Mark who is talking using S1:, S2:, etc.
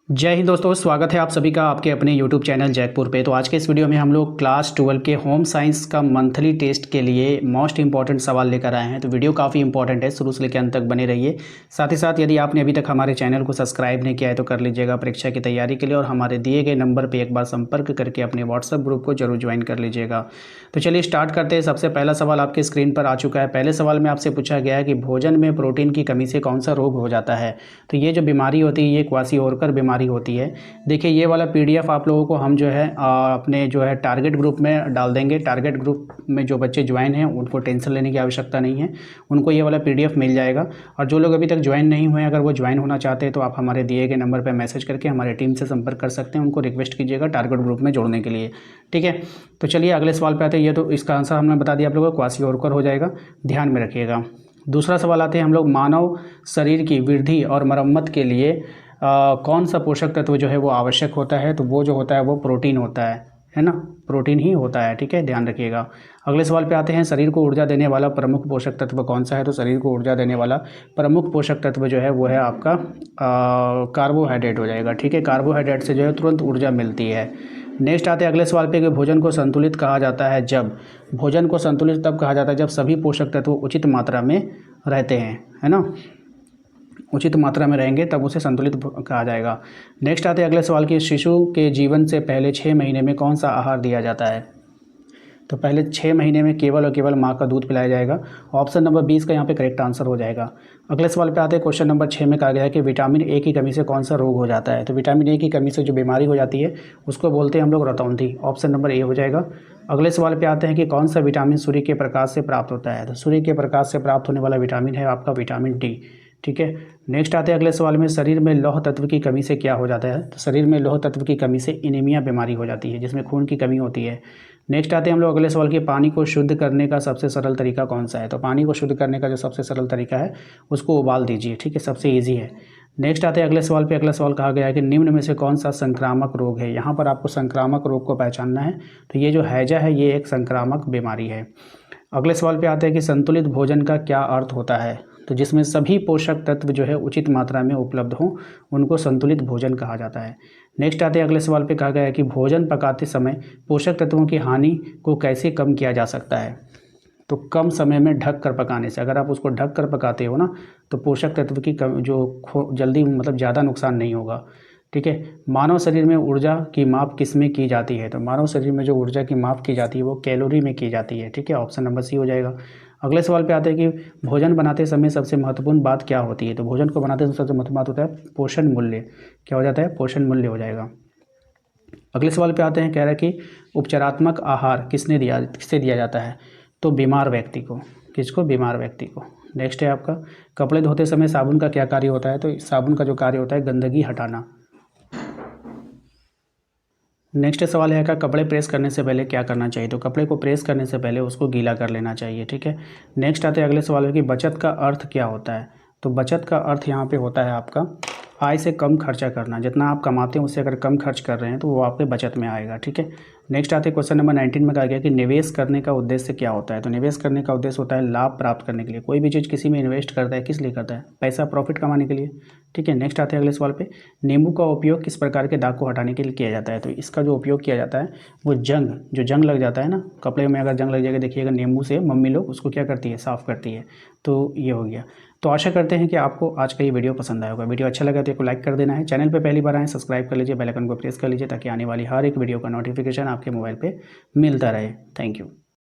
S1: जय हिंद दोस्तों, स्वागत है आप सभी का आपके अपने YouTube चैनल जैकपुर पे। तो आज के इस वीडियो में हम लोग क्लास 12 के होम साइंस का मंथली टेस्ट के लिए मोस्ट इंपॉर्टेंट सवाल लेकर आए हैं। तो वीडियो काफ़ी इंपॉर्टेंट है, शुरू से लेकर अंत तक बने रहिए। साथ ही साथ यदि आपने अभी तक हमारे चैनल को सब्सक्राइब नहीं किया है तो कर लीजिएगा परीक्षा की तैयारी के लिए, और हमारे दिए गए नंबर पर एक बार संपर्क करके अपने व्हाट्सअप ग्रुप को जरूर ज्वाइन कर लीजिएगा। तो चलिए स्टार्ट करते हैं। सबसे पहला सवाल आपके स्क्रीन पर आ चुका है। पहले सवाल में आपसे पूछा गया है कि भोजन में प्रोटीन की कमी से कौन सा रोग हो जाता है। तो ये जो बीमारी होती है ये क्वाशियोरकर बीमारी होती है। देखिए ये वाला पीडीएफ आप लोगों को हम जो है अपने जो है टारगेट ग्रुप में डाल देंगे। टारगेट ग्रुप में जो बच्चे ज्वाइन हैं उनको टेंशन लेने की आवश्यकता नहीं है, उनको ये वाला पीडीएफ मिल जाएगा। और जो लोग अभी तक ज्वाइन नहीं हुए, अगर वो ज्वाइन होना चाहते हैं तो आप हमारे दिए गए नंबर पर मैसेज करके हमारे टीम से संपर्क कर सकते हैं, उनको रिक्वेस्ट कीजिएगा टारगेट ग्रुप में जोड़ने के लिए। ठीक है, तो चलिए अगले सवाल पे आते हैं। ये तो इसका आंसर हमने बता दिया आप लोगों को, क्वाशियोरकर हो जाएगा, ध्यान में रखिएगा। दूसरा सवाल आते हैं हम लोग, मानव शरीर की वृद्धि और मरम्मत के लिए कौन सा पोषक तत्व जो है वो आवश्यक होता है। तो वो जो होता है वो प्रोटीन होता है ना, प्रोटीन ही होता है। ठीक है, ध्यान रखिएगा। अगले सवाल पे आते हैं, शरीर को ऊर्जा देने वाला प्रमुख पोषक तत्व कौन सा है। तो शरीर को ऊर्जा देने वाला प्रमुख पोषक तत्व जो है वो है आपका कार्बोहाइड्रेट हो जाएगा। ठीक है, कार्बोहाइड्रेट से जो है तुरंत ऊर्जा मिलती है। नेक्स्ट आते हैं अगले सवाल पे कि भोजन को संतुलित कहा जाता है जब। भोजन को संतुलित तब कहा जाता है जब सभी पोषक तत्व उचित मात्रा में रहते हैं, है ना, उचित मात्रा में रहेंगे तब उसे संतुलित कहा जाएगा। नेक्स्ट आते हैं अगले सवाल की, शिशु के जीवन से पहले 6 महीने में कौन सा आहार दिया जाता है। तो पहले 6 महीने में केवल और केवल माँ का दूध पिलाया जाएगा। ऑप्शन नंबर 20 का यहाँ पे करेक्ट आंसर हो जाएगा। अगले सवाल पे आते हैं, क्वेश्चन नंबर 6 में कहा गया है कि विटामिन ए की कमी से कौन सा रोग हो जाता है। तो विटामिन ए की कमी से जो बीमारी हो जाती है उसको बोलते हैं हम लोग रतौंधी। ऑप्शन नंबर ए हो जाएगा। अगले सवाल पे आते हैं कि कौन सा विटामिन सूर्य के प्रकाश से प्राप्त होता है। तो सूर्य के प्रकाश से प्राप्त होने वाला विटामिन है आपका विटामिन डी। ठीक है, नेक्स्ट आते हैं अगले सवाल में, शरीर में लौह तत्व की कमी से क्या हो जाता है। तो शरीर में लौह तत्व की कमी से एनीमिया बीमारी हो जाती है, जिसमें खून की कमी होती है। नेक्स्ट आते हैं हम लोग अगले सवाल की, पानी को शुद्ध करने का सबसे सरल तरीका कौन सा है। तो पानी को शुद्ध करने का जो सबसे सरल तरीका है उसको उबाल दीजिए। ठीक है, सबसे ईजी है। नेक्स्ट आते हैं अगले सवाल पे। अगला सवाल कहा गया है कि निम्न में से कौन सा संक्रामक रोग है। यहाँ पर आपको संक्रामक रोग को पहचानना है। तो ये जो हैजा है ये एक संक्रामक बीमारी है। अगले सवाल पे आते हैं कि संतुलित भोजन का क्या अर्थ होता है। तो जिसमें सभी पोषक तत्व जो है उचित मात्रा में उपलब्ध हों उनको संतुलित भोजन कहा जाता है। नेक्स्ट आते हैं अगले सवाल पे, कहा गया है कि भोजन पकाते समय पोषक तत्वों की हानि को कैसे कम किया जा सकता है। तो कम समय में ढक कर पकाने से, अगर आप उसको ढक कर पकाते हो ना तो पोषक तत्व की कम जो जल्दी मतलब ज़्यादा नुकसान नहीं होगा। ठीक है, मानव शरीर में ऊर्जा की माप किस में की जाती है। तो मानव शरीर में जो ऊर्जा की माप की जाती है वो कैलोरी में की जाती है। ठीक है, ऑप्शन नंबर सी हो जाएगा। अगले सवाल पे आते हैं कि भोजन बनाते समय सबसे महत्वपूर्ण बात क्या होती है। तो भोजन को बनाते समय सबसे महत्वपूर्ण बात होता है पोषण मूल्य। क्या हो जाता है, पोषण मूल्य हो जाएगा। अगले सवाल पे आते हैं, कह रहा है कि उपचारात्मक आहार किससे दिया जाता है। तो बीमार व्यक्ति को। किसको, बीमार व्यक्ति को। नेक्स्ट है आपका, कपड़े धोते समय साबुन का क्या कार्य होता है। तो साबुन का जो कार्य होता है गंदगी हटाना। नेक्स्ट सवाल है, का कपड़े प्रेस करने से पहले क्या करना चाहिए। तो कपड़े को प्रेस करने से पहले उसको गीला कर लेना चाहिए। ठीक है, नेक्स्ट आते हैं अगले सवाल है कि बचत का अर्थ क्या होता है। तो बचत का अर्थ यहाँ पे होता है आपका आय से कम खर्चा करना। जितना आप कमाते हैं उससे अगर कम खर्च कर रहे हैं तो वो आपके बचत में आएगा। ठीक है, नेक्स्ट आते हैं क्वेश्चन नंबर 19 में कहा गया कि निवेश करने का उद्देश्य क्या होता है। तो निवेश करने का उद्देश्य होता है लाभ प्राप्त करने के लिए। कोई भी चीज़ किसी में इन्वेस्ट करता है किस लिए करता है, पैसा प्रॉफिट कमाने के लिए। ठीक है, नेक्स्ट आते हैं अगले सवाल पे, नींबू का उपयोग किस प्रकार के दाग को हटाने के लिए किया जाता है। तो इसका जो उपयोग किया जाता है वो जो जंग लग जाता है ना कपड़े में, अगर जंग लग जाएगा देखिएगा नींबू से मम्मी लोग उसको क्या करती है, साफ़ करती है। तो ये हो गया। तो आशा करते हैं कि आपको आज का ये वीडियो पसंद आया होगा। वीडियो अच्छा लगा तो इसको लाइक कर देना है। चैनल पे पहली बार आए सब्सक्राइब कर लीजिए, बेल आइकन को प्रेस कर लीजिए ताकि आने वाली हर एक वीडियो का नोटिफिकेशन आपके मोबाइल पे मिलता रहे। Thank you.